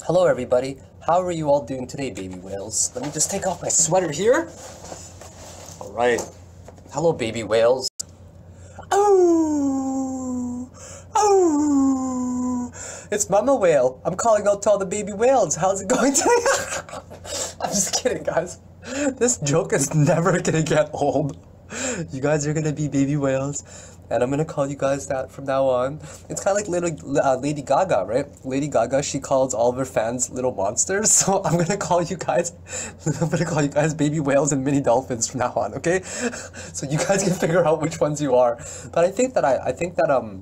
Hello everybody, how are you all doing today, baby whales? Let me just take off my sweater here. Alright, hello baby whales. Oh, oh, it's Mama Whale. I'm calling out to all the baby whales. How's it going today? I'm just kidding, guys. This joke is never gonna get old. You guys are gonna be baby whales, and I'm gonna call you guys that from now on. It's kind of like little Lady Gaga, right? Lady Gaga, she calls all of her fans little monsters, so I'm gonna call you guys baby whales and mini dolphins from now on, okay? So you guys can figure out which ones you are. But I think that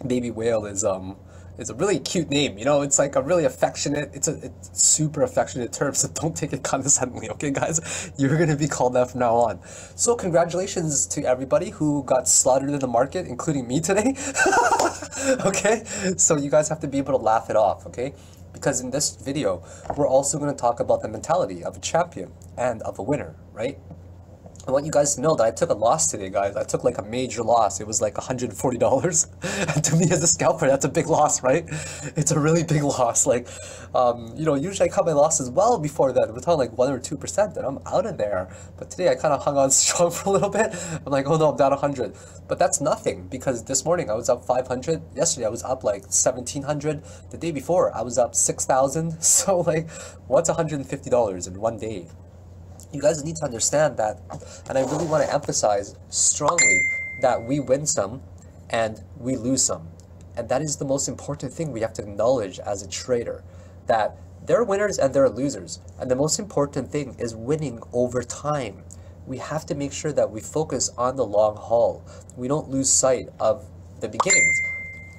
baby whale is a really cute name, you know. It's like a really affectionate, it's super affectionate term, so don't take it condescendingly, okay guys? You're gonna be called that from now on. So congratulations to everybody who got slaughtered in the market, including me today. Okay, so you guys have to be able to laugh it off, okay? Because in this video, we're also gonna talk about the mentality of a champion and of a winner, right? I want you guys to know that I took a loss today, guys. I took like a major loss. It was like $140. And to me as a scalper, that's a big loss, right? It's a really big loss. Like, you know, usually I cut my losses well before that. We're talking like 1 or 2%, and I'm out of there. But today I kind of hung on strong for a little bit. I'm like, oh no, I'm down 100. But that's nothing, because this morning I was up 500. Yesterday I was up like 1,700. The day before I was up 6,000. So like, what's $150 in one day? You guys need to understand that, and I really want to emphasize strongly that we win some and we lose some. And that is the most important thing we have to acknowledge as a trader, that there are winners and there are losers. And the most important thing is winning over time. We have to make sure that we focus on the long haul. We don't lose sight of the beginnings.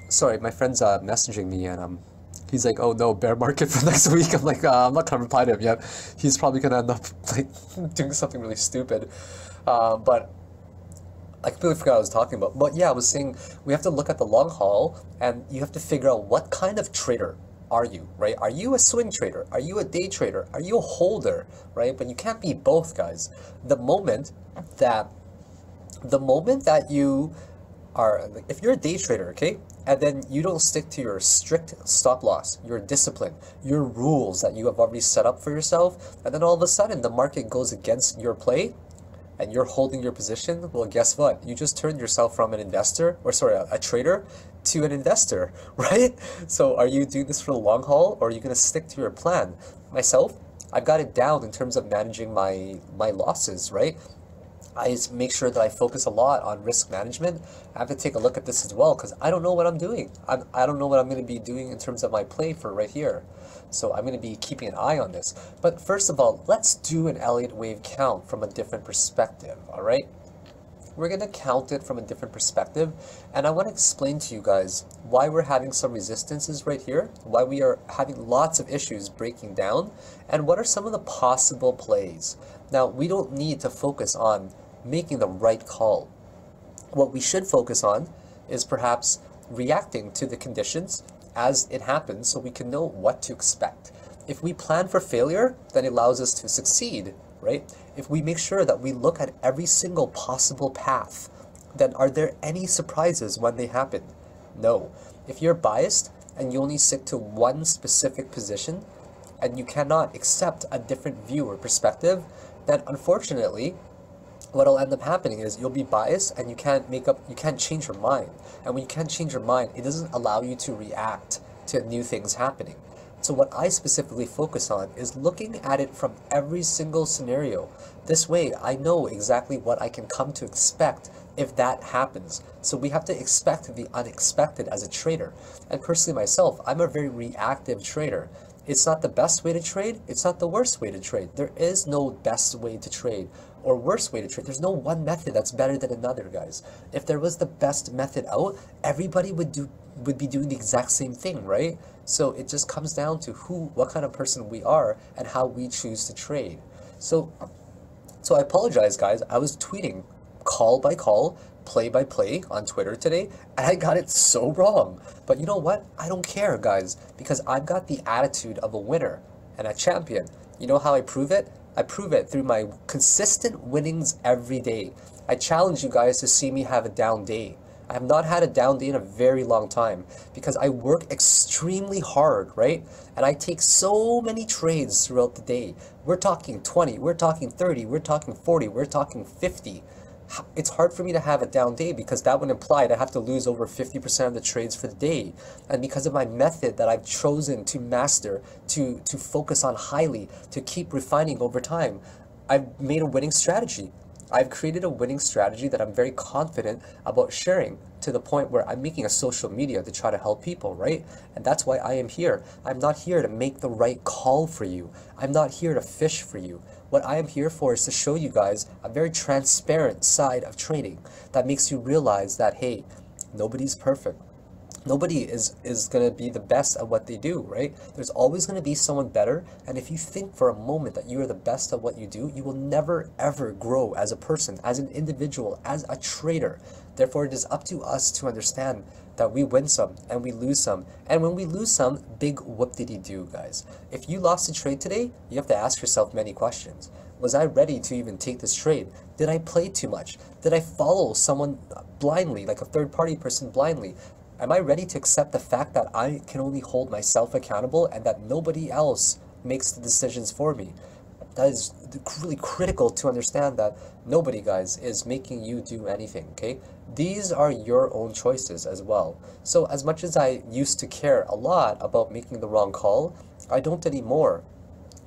Sorry, my friend's messaging me, and he's like, oh no, bear market for next week. I'm like, I'm not gonna reply to him yet. He's probably gonna end up like doing something really stupid. But I completely forgot what I was talking about. But yeah, I was saying we have to look at the long haul, and you have to figure out what kind of trader are you, right? Are you a swing trader? Are you a day trader? Are you a holder, right? But you can't be both, guys. The moment that you are, if you're a day trader, okay, and then you don't stick to your strict stop loss, your discipline, your rules that you have already set up for yourself, and then all of a sudden the market goes against your play and you're holding your position, well, guess what? You just turned yourself from an investor, or sorry, a trader, to an investor, right? So are you doing this for the long haul, or are you going to stick to your plan? Myself, I've got it down in terms of managing my losses, right? I just make sure that I focus a lot on risk management. I have to take a look at this as well, because I don't know what I'm doing. I don't know what I'm going to be doing in terms of my play for right here. So I'm going to be keeping an eye on this. But first of all, let's do an Elliott wave count from a different perspective, all right? We're going to count it from a different perspective, and I want to explain to you guys why we're having some resistances right here, why we are having lots of issues breaking down, and what are some of the possible plays. Now, we don't need to focus on making the right call. What we should focus on is perhaps reacting to the conditions as it happens, so we can know what to expect. If we plan for failure, then it allows us to succeed, right? If we make sure that we look at every single possible path, then are there any surprises when they happen? No. If you're biased and you only stick to one specific position and you cannot accept a different view or perspective, then unfortunately, what'll end up happening is you'll be biased and you can't change your mind. And when you can't change your mind, it doesn't allow you to react to new things happening. So what I specifically focus on is looking at it from every single scenario. This way, I know exactly what I can come to expect if that happens. So we have to expect the unexpected as a trader. And personally myself, I'm a very reactive trader. It's not the best way to trade. It's not the worst way to trade. There is no best way to trade or worst way to trade. There's no one method that's better than another, guys. If there was the best method out, everybody would be doing the exact same thing, right? So it just comes down to what kind of person we are and how we choose to trade. So I apologize, guys. I was tweeting call by call, play by play on Twitter today, and I got it so wrong. But you know what? I don't care, guys, because I've got the attitude of a winner and a champion. You know how I prove it? I prove it through my consistent winnings every day. I challenge you guys to see me have a down day. I have not had a down day in a very long time because I work extremely hard, right? And I take so many trades throughout the day. We're talking 20, we're talking 30, we're talking 40, we're talking 50. It's hard for me to have a down day because that would imply that I have to lose over 50% of the trades for the day. And because of my method that I've chosen to master, to focus on highly, to keep refining over time, I've made a winning strategy. I've created a winning strategy that I'm very confident about sharing, to the point where I'm making a social media to try to help people, right? And that's why I am here. I'm not here to make the right call for you. I'm not here to fish for you. What I am here for is to show you guys a very transparent side of trading that makes you realize that, hey, nobody's perfect. Nobody is going to be the best at what they do, right? There's always going to be someone better. And if you think for a moment that you are the best at what you do, you will never, ever grow as a person, as an individual, as a trader. Therefore, it is up to us to understand that we win some and we lose some. And when we lose some, big whoop-diddy-do, guys. If you lost a trade today, you have to ask yourself many questions. Was I ready to even take this trade? Did I play too much? Did I follow someone blindly, like a third-party person blindly? Am I ready to accept the fact that I can only hold myself accountable and that nobody else makes the decisions for me? That is really critical to understand, that nobody, guys, is making you do anything, okay? These are your own choices as well. So as much as I used to care a lot about making the wrong call, I don't anymore.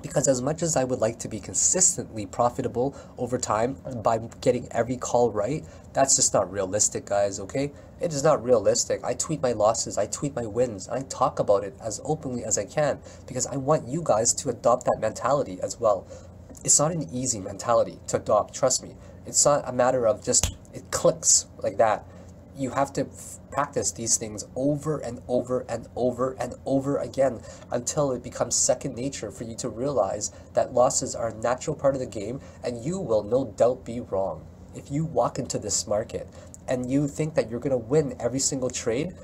Because as much as I would like to be consistently profitable over time by getting every call right, that's just not realistic, guys, okay? It is not realistic. I tweet my losses, I tweet my wins, and I talk about it as openly as I can because I want you guys to adopt that mentality as well. It's not an easy mentality to adopt, trust me. It's not a matter of just, it clicks like that. You have to practice these things over and over and over and over again until it becomes second nature for you to realize that losses are a natural part of the game, and you will no doubt be wrong. If you walk into this market and you think that you're going to win every single trade,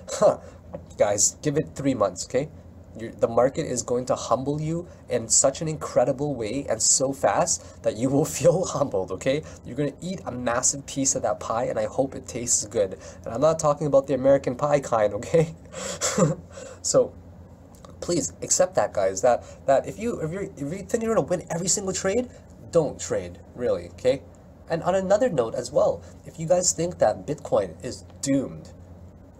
guys, give it 3 months, okay? The market is going to humble you in such an incredible way and so fast that you will feel humbled, okay? You're going to eat a massive piece of that pie, and I hope it tastes good. And I'm not talking about the American pie kind, okay? So please accept that, guys, that if you think you're going to win every single trade, don't trade, really, okay? And on another note as well, if you guys think that Bitcoin is doomed,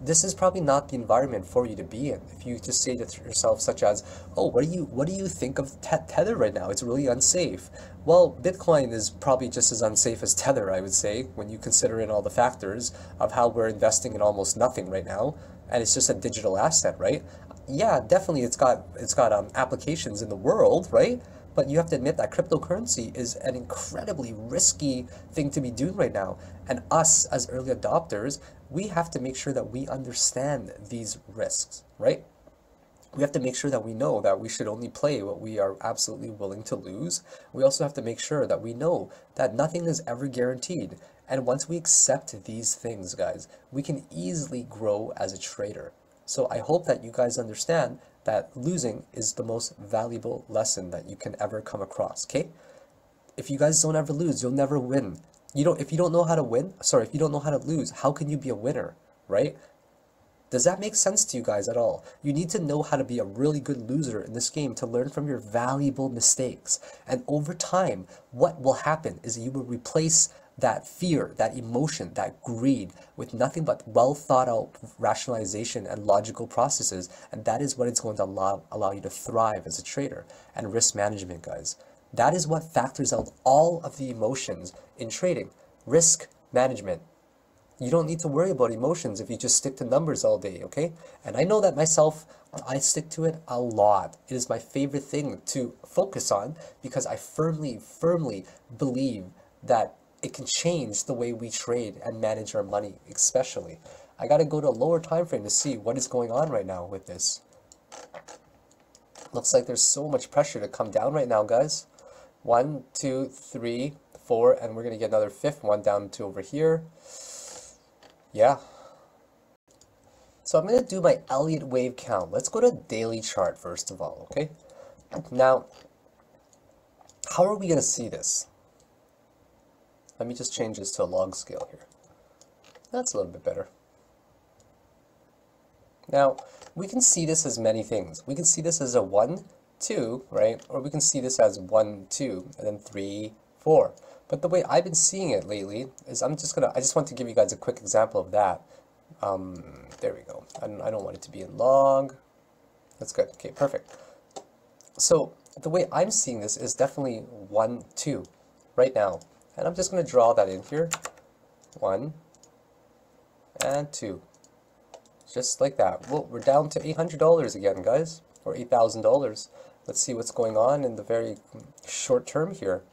this is probably not the environment for you to be in. If you just say to yourself, such as, oh, what do you think of Tether right now? It's really unsafe. Well, Bitcoin is probably just as unsafe as Tether, I would say, when you consider in all the factors of how we're investing in almost nothing right now, and it's just a digital asset, right? Yeah, definitely it's got applications in the world, right? But you have to admit that cryptocurrency is an incredibly risky thing to be doing right now. And us, as early adopters, we have to make sure that we understand these risks, right? We have to make sure that we know that we should only play what we are absolutely willing to lose. We also have to make sure that we know that nothing is ever guaranteed. And once we accept these things, guys, we can easily grow as a trader. So I hope that you guys understand that losing is the most valuable lesson that you can ever come across, okay? If you guys don't ever lose, you'll never win. If you don't know how to win, if you don't know how to lose, how can you be a winner, right? Does that make sense to you guys at all? You need to know how to be a really good loser in this game to learn from your valuable mistakes. And over time, what will happen is you will replace that fear, that emotion, that greed with nothing but well thought out rationalization and logical processes. And that is what it's going to allow you to thrive as a trader. And risk management, guys. That is what factors out all of the emotions in trading. Risk management. You don't need to worry about emotions if you just stick to numbers all day, okay? And I know that myself, I stick to it a lot. It is my favorite thing to focus on because I firmly, firmly believe that it can change the way we trade and manage our money, especially. I gotta go to a lower time frame to see what is going on right now with this. Looks like there's so much pressure to come down right now, guys. 1, 2, 3, 4, and we're gonna get another fifth one down to over here. Yeah. So I'm going to do my Elliott wave count. Let's go to daily chart first of all, okay? Now, how are we going to see this? Let me just change this to a log scale here. That's a little bit better. Now, we can see this as many things. We can see this as a 1, 2, right? Or we can see this as 1, 2, and then 3, 4. But the way I've been seeing it lately is I just want to give you guys a quick example of that. There we go. I don't want it to be in log. That's good. Okay, perfect. So the way I'm seeing this is definitely 1, 2 right now. And I'm just going to draw that in here. 1 and 2. Just like that. Well, we're down to $800 again, guys, or $8,000. Let's see what's going on in the very short term here.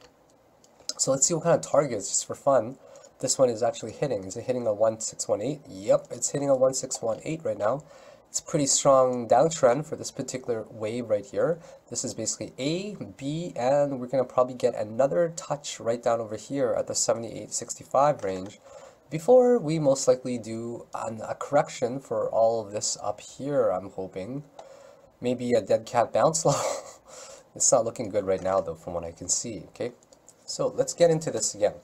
So let's see what kind of targets, just for fun, this one is actually hitting. Is it hitting a 1618? Yep, it's hitting a 1618 right now. It's a pretty strong downtrend for this particular wave right here. This is basically A, B, and we're going to probably get another touch right down over here at the 78.65 range before we most likely do a correction for all of this up here, I'm hoping. Maybe a dead cat bounce level. It's not looking good right now, though, from what I can see, okay? So let's get into this again.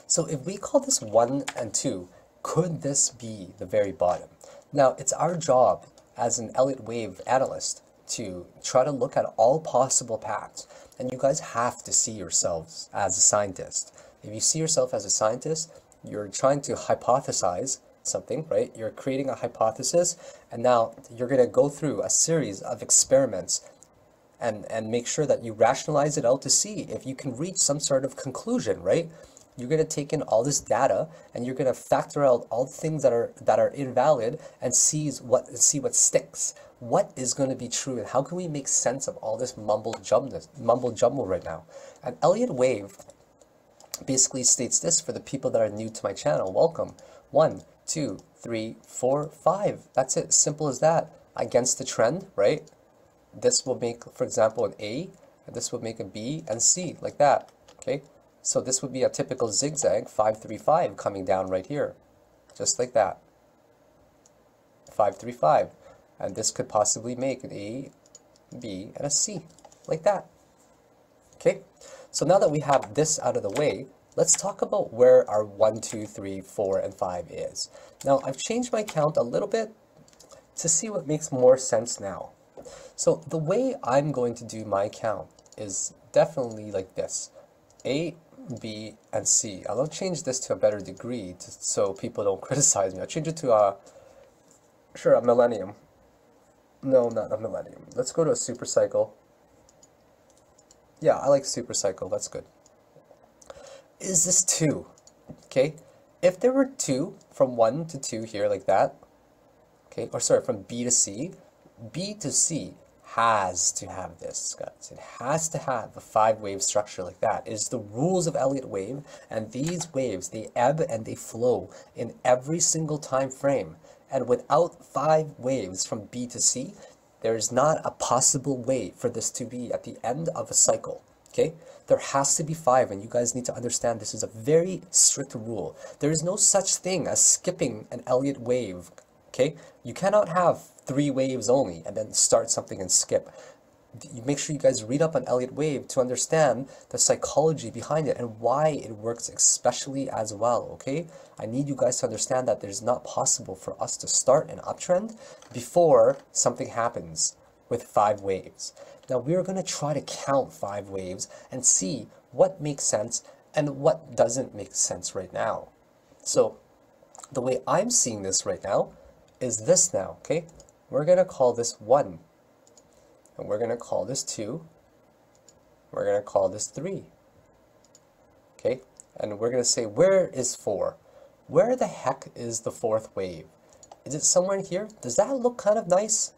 So if we call this 1 and 2, could this be the very bottom? Now, it's our job as an Elliott Wave analyst to try to look at all possible paths. And you guys have to see yourselves as a scientist. If you see yourself as a scientist, you're trying to hypothesize something, right? You're creating a hypothesis, and now you're going to go through a series of experiments and make sure that you rationalize it out to see if you can reach some sort of conclusion, right? You're going to take in all this data and you're going to factor out all the things that are invalid and see what sticks. What is going to be true, and how can we make sense of all this mumble jumble right now? And Elliott Wave basically states this for the people that are new to my channel. Welcome. 1, 2, 3, 4, 5. That's it. Simple as that. Against the trend, right? This will make, for example, an A, and this will make a B and C, like that. Okay? So this would be a typical zigzag, 5, 3, 5, coming down right here. Just like that. 5, 3, 5. And this could possibly make an A, B, and a C, like that. Okay? So now that we have this out of the way, let's talk about where our 1, 2, 3, 4, and 5 is. Now, I've changed my count a little bit to see what makes more sense now. So the way I'm going to do my count is definitely like this. A, B, and C. I'll change this to a better degree so people don't criticize me. I'll change it to a millennium. No, not a millennium. Let's go to a super cycle. Yeah, I like super cycle. That's good. Is this 2? Okay. If there were 2 from 1 to 2 here like that, okay, or sorry, from B to C has to have this, guys. It has to have a 5-wave structure like that. It is the rules of Elliott Wave, and these waves, they ebb and they flow in every single time frame. And without 5 waves from B to C, there is not a possible way for this to be at the end of a cycle. Okay? There has to be 5, and you guys need to understand this is a very strict rule. There is no such thing as skipping an Elliott Wave. Okay? You cannot have 3 waves only and then start something and skip. You make sure you guys read up on Elliott Wave to understand the psychology behind it and why it works especially as well, okay? I need you guys to understand that there's not possible for us to start an uptrend before something happens with 5 waves. Now we're going to try to count 5 waves and see what makes sense and what doesn't make sense right now. So the way I'm seeing this right now is this now, okay? We're going to call this 1. And we're going to call this 2. We're going to call this 3. Okay? And we're going to say, where is 4? Where the heck is the 4th wave? Is it somewhere in here? Does that look kind of nice?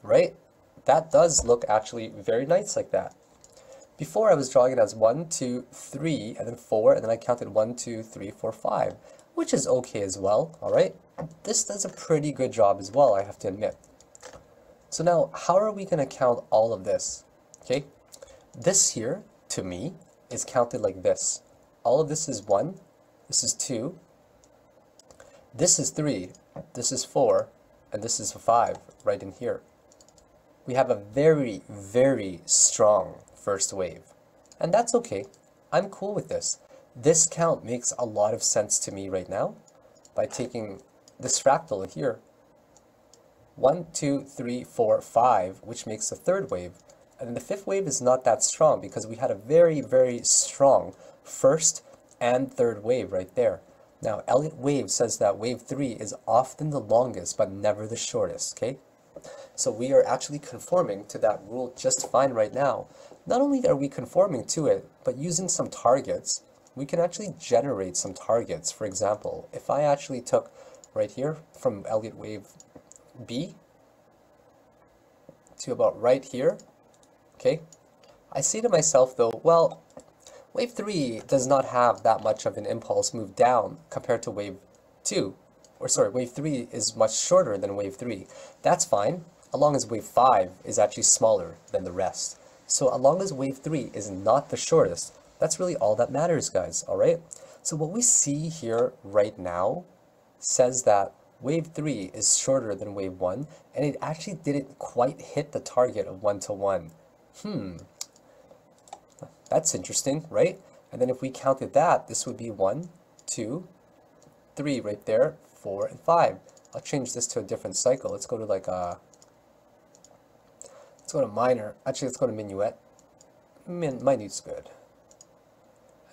Right? That does look actually very nice like that. Before I was drawing it as 1, 2, 3, and then 4, and then I counted 1, 2, 3, 4, 5, which is okay as well, alright? This does a pretty good job as well, I have to admit. So now, how are we going to count all of this? Okay, this here, to me, is counted like this. All of this is 1, this is 2, this is 3, this is 4, and this is 5, right in here. We have a very, very strong first wave. And that's okay. I'm cool with this. This count makes a lot of sense to me right now by taking this fractal here 1, 2, 3, 4, 5, which makes the third wave. And then the fifth wave is not that strong because we had a very, very strong first and third wave right there. Now, Elliott wave says that wave 3 is often the longest, but never the shortest, okay? So we are actually conforming to that rule just fine right now. Not only are we conforming to it, but using some targets, we can actually generate some targets. For example, if I actually took right here from Elliott wave B to about right here, okay, I say to myself though, well, wave 3 does not have that much of an impulse move down compared to wave 2. Or sorry, wave 3 is much shorter than wave 3. That's fine, as long as wave 5 is actually smaller than the rest. So as long as wave 3 is not the shortest, that's really all that matters, guys, alright? So what we see here right now says that wave 3 is shorter than wave 1, and it actually didn't quite hit the target of 1 to 1. That's interesting, right? And then if we counted that, this would be 1, 2, 3 right there, 4, and 5. I'll change this to a different cycle. Let's go to like a, let's go to minor. Actually, let's go to minuet. Minute's good.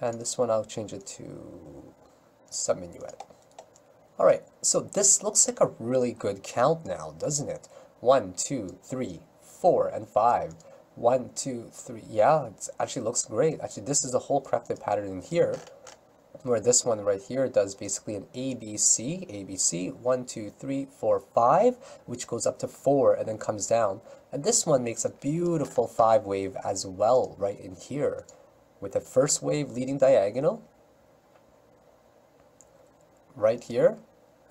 And this one, I'll change it to sub-minuet. All right, so this looks like a really good count now, doesn't it? 1, 2, 3, 4, and 5. 1, 2, 3. Yeah, it actually looks great. Actually, this is a whole corrected pattern in here, where this one right here does basically an ABC, 1, 2, 3, 4, 5, which goes up to 4 and then comes down. And this one makes a beautiful 5 wave as well, right in here, with the first wave leading diagonal, right here,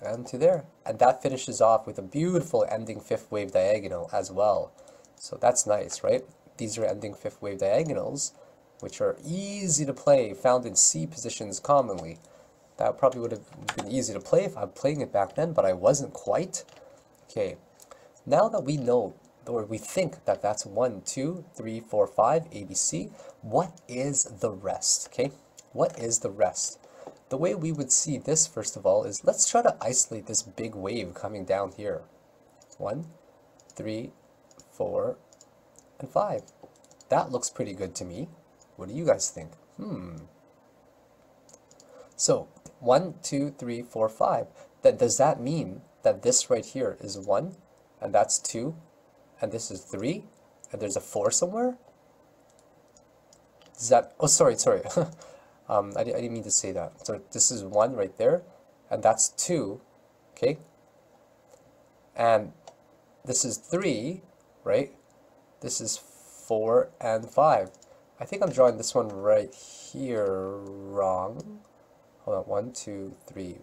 and to there. And that finishes off with a beautiful ending 5th wave diagonal as well. So that's nice, right? These are ending 5th wave diagonals, which are easy to play, found in C positions commonly. That probably would have been easy to play if I'm playing it back then, but I wasn't quite. Okay, now that we know, or we think that that's 1, 2, 3, 4, 5, ABC, what is the rest, okay? What is the rest? The way we would see this, first of all, is let's try to isolate this big wave coming down here. 1, 3, 4, and 5. That looks pretty good to me. What do you guys think? So 1, 2, 3, 4, 5. Does that mean that this right here is 1, and that's 2, and this is 3, and there's a 4 somewhere? Is that, oh, sorry. I didn't mean to say that. So this is 1 right there, and that's 2, okay? And this is 3, right? This is 4 and 5. I think I'm drawing this one right here wrong. Hold on, 1, 2, 3.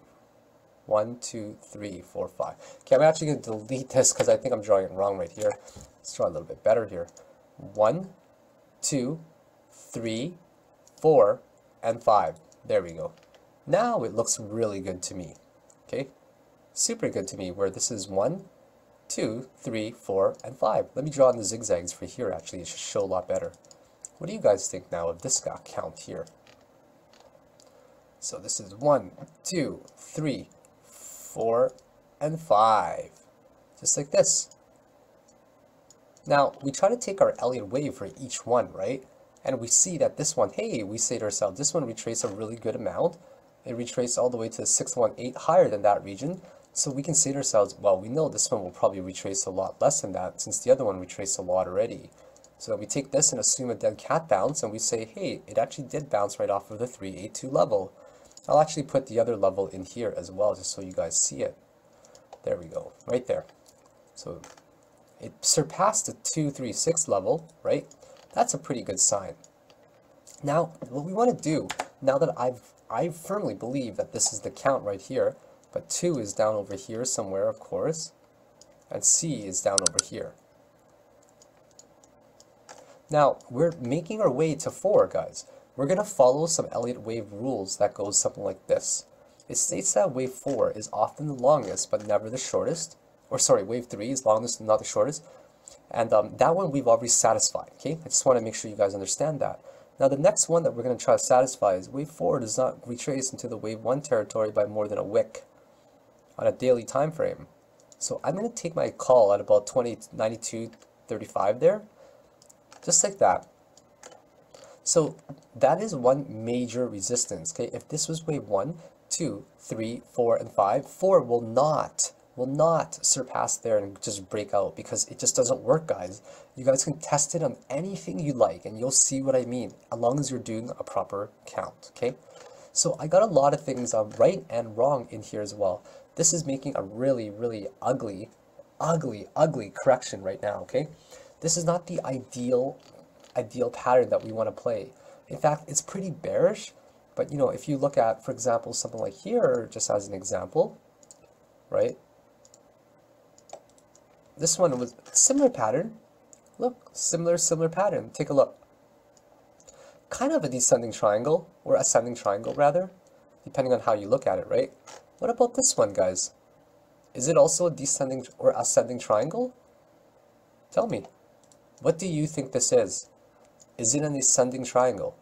1, 2, 3, 4, 5. Okay, I'm actually going to delete this because I think I'm drawing it wrong right here. Let's draw a little bit better here. 1, 2, 3, 4, and 5. There we go. Now it looks really good to me. Okay, super good to me, where this is 1, 2, 3, 4, and 5. Let me draw in the zigzags for here, actually. It should show a lot better. What do you guys think now of this count here? So this is 1, 2, 3, 4, and 5. Just like this. Now, we try to take our Elliott wave for each one, right? And we see that this one, hey, we say to ourselves, this one retraced a really good amount. It retraced all the way to 618, higher than that region. So we can say to ourselves, well, we know this one will probably retrace a lot less than that, since the other one retraced a lot already. So we take this and assume a dead cat bounce, and we say, hey, it actually did bounce right off of the 382 level. I'll actually put the other level in here as well, just so you guys see it. There we go, right there. So it surpassed the 236 level, right? That's a pretty good sign. Now, what we want to do, now that I firmly believe that this is the count right here, but 2 is down over here somewhere, of course, and C is down over here. Now, we're making our way to 4, guys. We're going to follow some Elliott wave rules that goes something like this. It states that wave 4 is often the longest, but never the shortest. Or sorry, wave 3 is longest, not the shortest. And that one we've already satisfied, okay? I just want to make sure you guys understand that. Now, the next one that we're going to try to satisfy is wave 4 does not retrace into the wave 1 territory by more than a wick on a daily time frame. So I'm going to take my call at about 92.35 there, just like that. So that is one major resistance, okay? If this was wave 1, 2, 3, 4, and 5, 4 will not surpass there and just break out, because it just doesn't work, guys. You guys can test it on anything you like and you'll see what I mean, as long as you're doing a proper count, okay? So I got a lot of things right and wrong in here as well. This is making a really ugly correction right now, okay? This is not the ideal pattern that we want to play. In fact, it's pretty bearish, but you know, if you look at, for example, something like here, just as an example, right? This one was similar pattern. Look, similar pattern. Take a look. Kind of a descending triangle, or ascending triangle rather, depending on how you look at it, right? What about this one, guys? Is it also a descending or ascending triangle? Tell me. What do you think this is? Is it an ascending triangle?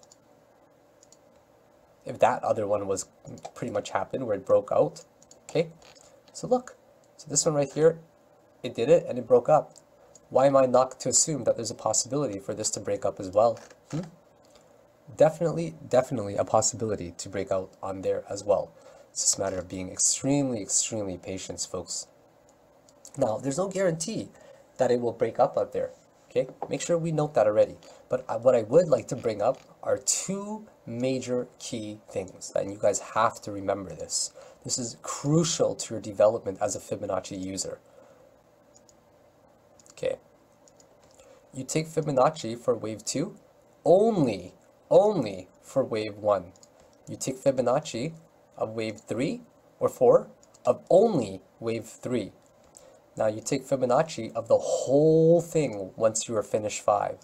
If that other one was pretty much happened where it broke out, okay? So look, so this one right here, it did it and it broke up. Why am I not to assume that there's a possibility for this to break up as well? Definitely a possibility to break out on there as well. It's just a matter of being extremely patient, folks. Now, there's no guarantee that it will break up out there, okay? Make sure we note that already. But what I would like to bring up are two major key things, and you guys have to remember this. This is crucial to your development as a Fibonacci user. Okay. You take Fibonacci for wave 2 only for wave 1. You take Fibonacci of wave 3 or 4 of only wave 3. Now you take Fibonacci of the whole thing once you are finished 5.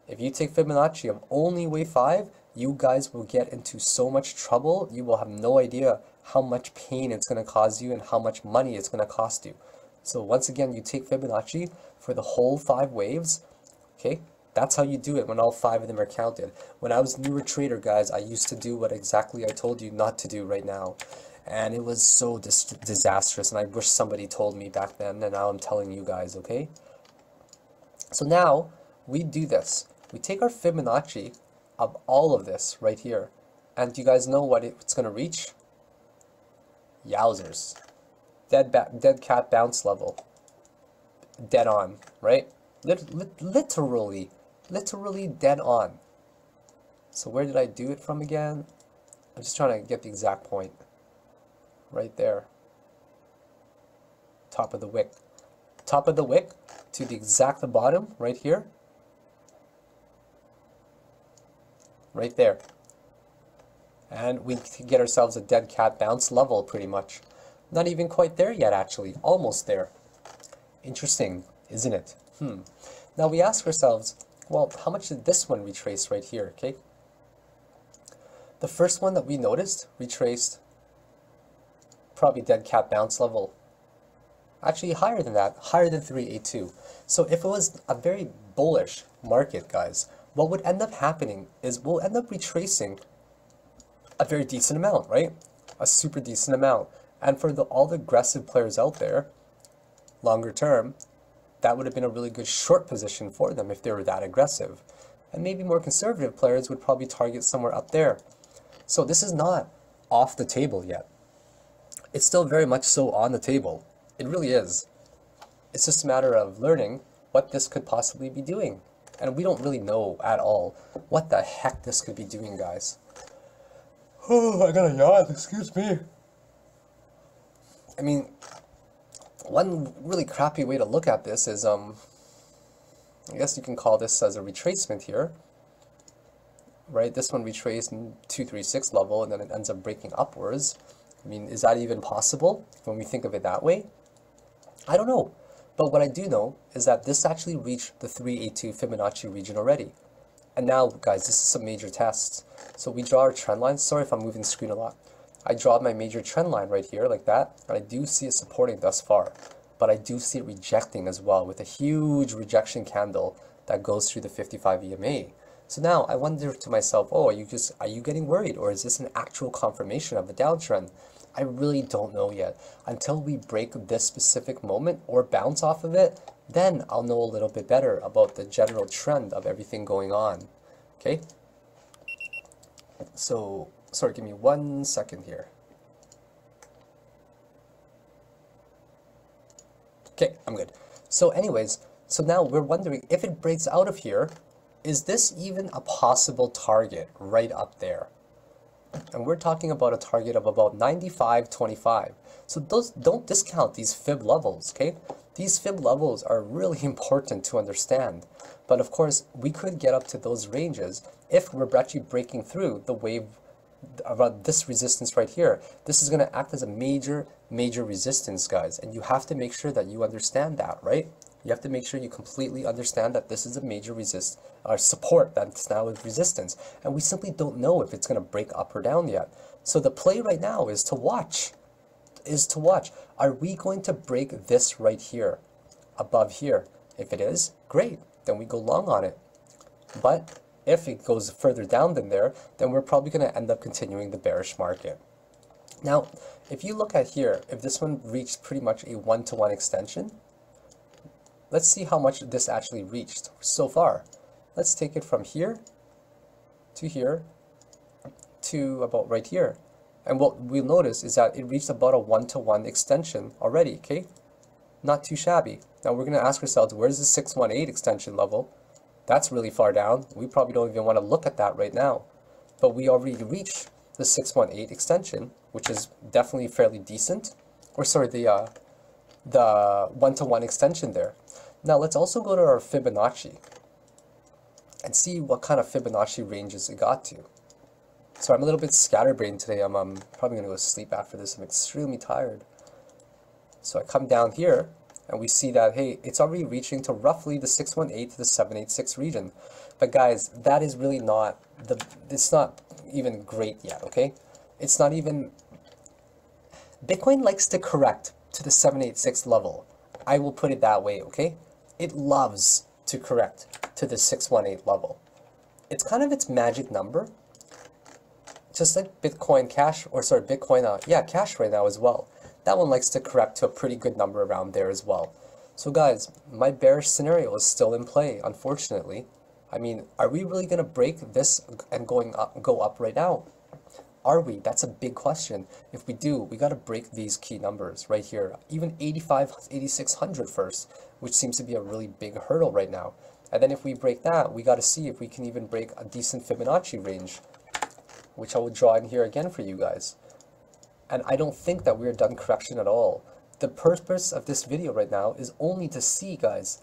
If you take Fibonacci of only wave 5, you guys will get into so much trouble. You will have no idea how much pain it's going to cause you and how much money it's going to cost you. So once again, you take Fibonacci for the whole 5 waves, okay? That's how you do it when all 5 of them are counted. When I was a newer trader, guys, I used to do what exactly I told you not to do right now. And it was so disastrous, and I wish somebody told me back then, and now I'm telling you guys, okay? So now, we do this. We take our Fibonacci of all of this right here. And do you guys know what it's going to reach? Yowzers. Dead cat bounce level. Dead on, right? Literally dead on. So where did I do it from again? I'm just trying to get the exact point. Right there. Top of the wick. Top of the wick to the exact bottom right here. Right there. And we can get ourselves a dead cat bounce level pretty much. Not even quite there yet, actually. Almost there. Interesting, isn't it? Now we ask ourselves, well, how much did this one retrace right here, okay? The first one that we noticed retraced probably dead cat bounce level. Actually higher than that, higher than 382. So if it was a very bullish market, guys, what would end up happening is we'll end up retracing a very decent amount, right? A super decent amount. And for all the aggressive players out there, longer term, that would have been a really good short position for them if they were that aggressive. And maybe more conservative players would probably target somewhere up there. So this is not off the table yet. It's still very much so on the table. It really is. It's just a matter of learning what this could possibly be doing. And we don't really know at all what the heck this could be doing, guys. Oh, I got a yawn, excuse me. I mean, one really crappy way to look at this is, I guess you can call this as a retracement here, right? This one retraced 236 level and then it ends up breaking upwards. I mean, is that even possible when we think of it that way? I don't know. But what I do know is that this actually reached the 382 Fibonacci region already. And now, guys, this is some major tests. So we draw our trend line. Sorry if I'm moving the screen a lot. I draw my major trend line right here like that, and I do see it supporting thus far, but I do see it rejecting as well with a huge rejection candle that goes through the 55 EMA. So now I wonder to myself, oh, are you getting worried, or is this an actual confirmation of the downtrend? I really don't know yet. Until we break this specific moment or bounce off of it, then I'll know a little bit better about the general trend of everything going on. Okay? So, sorry, give me 1 second here. Okay, I'm good. So anyways, so now we're wondering if it breaks out of here, is this even a possible target right up there? And we're talking about a target of about 95.25. So don't discount these fib levels, okay? These fib levels are really important to understand. But of course, we could get up to those ranges if we're actually breaking through the wave around this resistance right here. This is going to act as a major resistance, guys. And you have to make sure that you understand that, right? You have to make sure you completely understand that this is a major support that's now with resistance. And we simply don't know if it's going to break up or down yet. So the play right now is to watch. Are we going to break this right here, above here? If it is, great. Then we go long on it. But if it goes further down than there, then we're probably going to end up continuing the bearish market. Now, if you look at here, if this one reached pretty much a one-to-one extension, let's see how much this actually reached so far. Let's take it from here to about right here. And what we'll notice is that it reached about a one-to-one extension already, okay? Not too shabby. Now we're going to ask ourselves, where's the 618 extension level? That's really far down. We probably don't even want to look at that right now. But we already reached the 618 extension, which is definitely fairly decent. Or sorry, the one-to-one extension there. Now let's also go to our Fibonacci and see what kind of Fibonacci ranges it got to. So I'm a little bit scatterbrained today. I'm probably going to go to sleep after this. I'm extremely tired. So I come down here and we see that, hey, it's already reaching to roughly the 618 to the 786 region. But guys, that is really not, it's not even great yet, okay? It's not even, Bitcoin likes to correct to the 786 level. I will put it that way, okay? It loves to correct to the 618 level. It's kind of its magic number. Just like Bitcoin Cash, or sorry, Bitcoin, Cash right now as well. That one likes to correct to a pretty good number around there as well. So guys, my bearish scenario is still in play, unfortunately. I mean, are we really going to break this and go up right now? Are we? That's a big question. If we do, we got to break these key numbers right here. Even 8,600 first, which seems to be a really big hurdle right now. And then if we break that, we got to see if we can even break a decent Fibonacci range, which I will draw in here again for you guys. And I don't think that we're done correction at all. The purpose of this video right now is only to see, guys,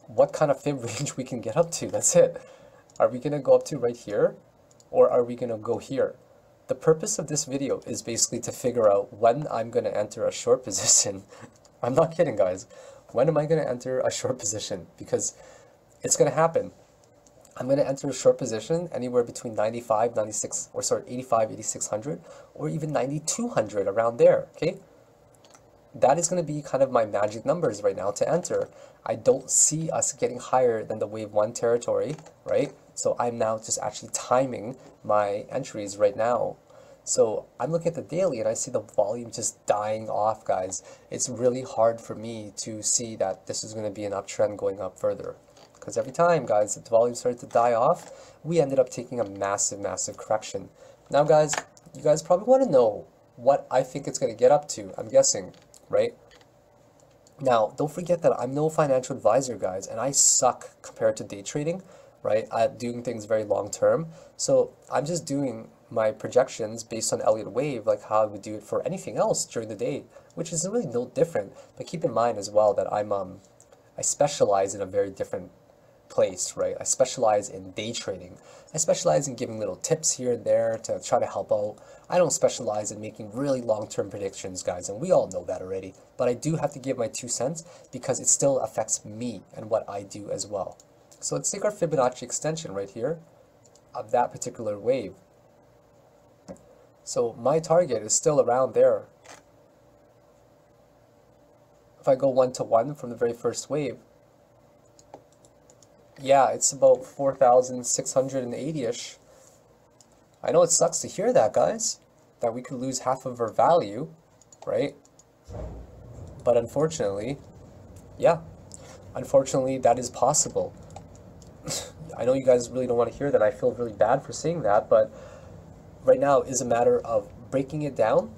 what kind of fib range we can get up to. That's it. Are we going to go up to right here, or are we going to go here? The purpose of this video is basically to figure out when I'm going to enter a short position. I'm not kidding, guys. When am I going to enter a short position? Because it's going to happen. I'm going to enter a short position anywhere between 95, 96, or sorry, 85, 8600, or even 9200 around there, okay? That is going to be kind of my magic numbers right now to enter. I don't see us getting higher than the wave 1 territory, right? So I'm now just actually timing my entries right now. So I'm looking at the daily and I see the volume just dying off, guys. It's really hard for me to see that this is going to be an uptrend going up further. Because every time, guys, the volume started to die off, we ended up taking a massive correction. Now, guys, you guys probably want to know what I think it's going to get up to, I'm guessing, right? Now, don't forget that I'm no financial advisor, guys, and I suck compared to day trading, right? At doing things very long term. So I'm just doing my projections based on Elliott wave, like how I would do it for anything else during the day, which is really no different. But keep in mind as well that I specialize in a very different place, right? I specialize in day trading. I specialize in giving little tips here and there to try to help out. I don't specialize in making really long-term predictions, guys, and we all know that already. But I do have to give my 2 cents because it still affects me and what I do as well. So let's take our Fibonacci extension right here of that particular wave. So my target is still around there. If I go 1-to-1 from the very first wave, yeah, it's about 4,680-ish. I know it sucks to hear that, guys. that we could lose half of our value, right? But unfortunately, yeah, unfortunately that is possible. I know you guys really don't want to hear that. I feel really bad for saying that, but right now is a matter of breaking it down,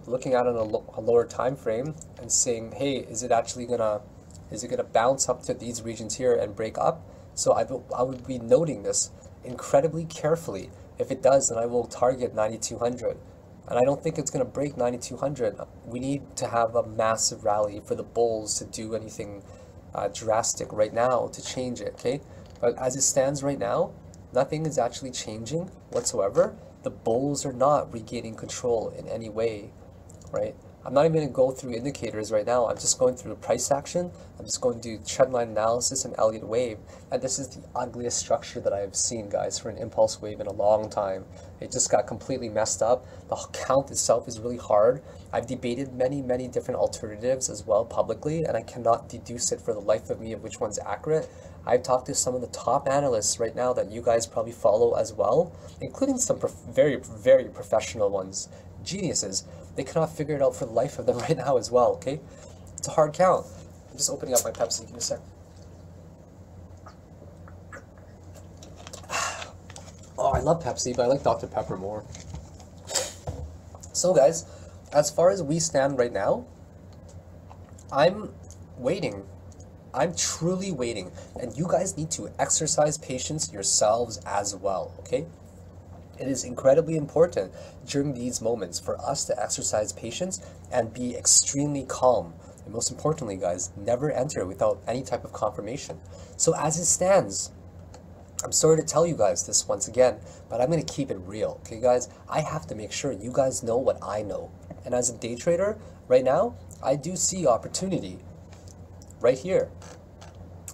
looking at it on a lower time frame and saying, hey, is it gonna bounce up to these regions here and break up? So I would be noting this incredibly carefully. If it does, then I will target 9,200. And I don't think it's going to break 9,200. We need to have a massive rally for the bulls to do anything drastic right now to change it, okay? But as it stands right now, nothing is actually changing whatsoever. The bulls are not regaining control in any way, right? I'm not even going to go through indicators right now. I'm just going through price action. I'm just going to do trendline analysis and Elliott wave. And this is the ugliest structure that I've seen, guys, for an impulse wave in a long time. It just got completely messed up. The count itself is really hard. I've debated many different alternatives as well publicly, and I cannot deduce it for the life of me of which one's accurate. I've talked to some of the top analysts right now that you guys probably follow as well, including some very professional ones, geniuses. They cannot figure it out for the life of them right now as well, okay? It's a hard count. I'm just opening up my Pepsi. Give me a sec. Oh, I love Pepsi, but I like Dr. Pepper more. So guys, as far as we stand right now, I'm waiting. I'm truly waiting. And you guys need to exercise patience yourselves as well, okay? It is incredibly important during these moments for us to exercise patience and be extremely calm. And most importantly, guys, never enter without any type of confirmation. So as it stands, I'm sorry to tell you guys this once again, but I'm going to keep it real, okay, guys? I have to make sure you guys know what I know. And as a day trader, right now, I do see opportunity right here.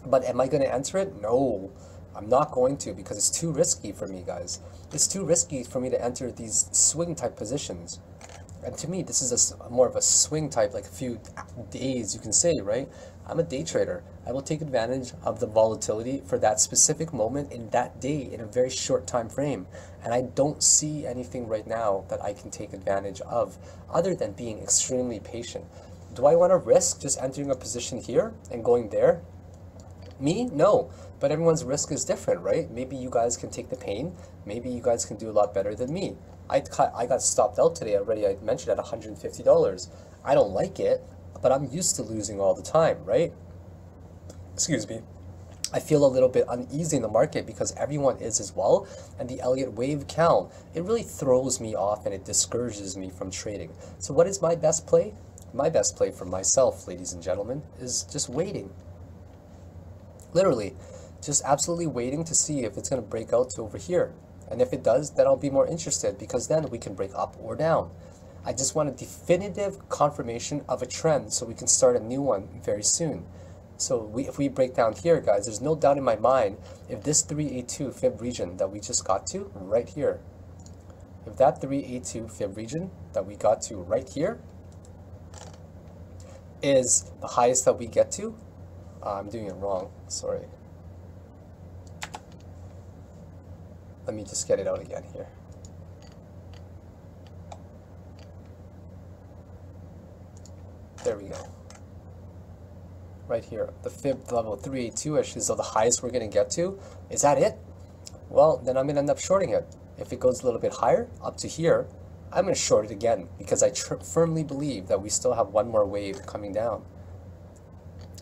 But am I going to enter it? No, I'm not going to, because it's too risky for me, guys. It's too risky for me to enter these swing type positions. And to me, this is more of a swing type, like a few days, you can say, right? I'm a day trader. I will take advantage of the volatility for that specific moment in that day in a very short time frame. And I don't see anything right now that I can take advantage of other than being extremely patient. Do I want to risk just entering a position here and going there? Me? No. But everyone's risk is different, right? Maybe you guys can take the pain. Maybe you guys can do a lot better than me. I got stopped out today already. I mentioned at $150. I don't like it, but I'm used to losing all the time, right? Excuse me. I feel a little bit uneasy in the market because everyone is as well. And the Elliott wave count, it really throws me off and it discourages me from trading. So what is my best play? My best play for myself, ladies and gentlemen, is just waiting. Literally, just absolutely waiting to see if it's going to break out to over here. And if it does, then I'll be more interested because then we can break up or down. I just want a definitive confirmation of a trend so we can start a new one very soon. So if we break down here, guys, there's no doubt in my mind if this 382 fib region that we just got to right here, if that 382 fib region that we got to right here is the highest that we get to, I'm doing it wrong, sorry. Let me just get it out again here. There we go. Right here, the fib level 382-ish is the highest we're going to get to. Is that it? Well, then I'm going to end up shorting it. If it goes a little bit higher, up to here, I'm going to short it again because I firmly believe that we still have one more wave coming down.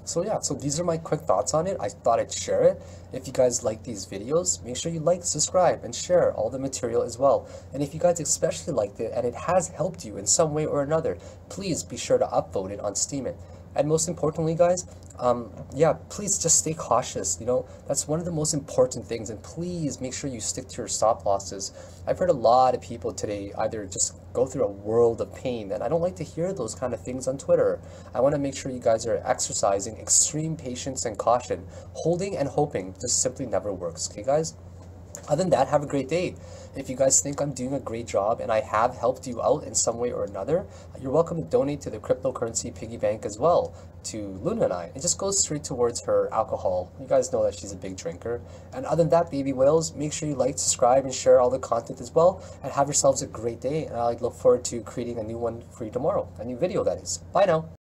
So yeah, so these are my quick thoughts on it. I thought I'd share it. If you guys like these videos, make sure you like, subscribe, and share all the material as well. And if you guys especially liked it and it has helped you in some way or another, please be sure to upvote it on Steemit. And most importantly, guys, yeah, please just stay cautious. You know, that's one of the most important things. And please make sure you stick to your stop losses. I've heard a lot of people today either just go through a world of pain, and I don't like to hear those kind of things on Twitter. I want to make sure you guys are exercising extreme patience and caution. Holding and hoping just simply never works. Okay, guys? Other than that, have a great day. If you guys think I'm doing a great job and I have helped you out in some way or another, you're welcome to donate to the cryptocurrency piggy bank as well to Luna and I. It just goes straight towards her alcohol. You guys know that she's a big drinker. And other than that, baby whales, make sure you like, subscribe, and share all the content as well. And have yourselves a great day. And I look forward to creating a new one for you tomorrow. A new video, that is. Bye now.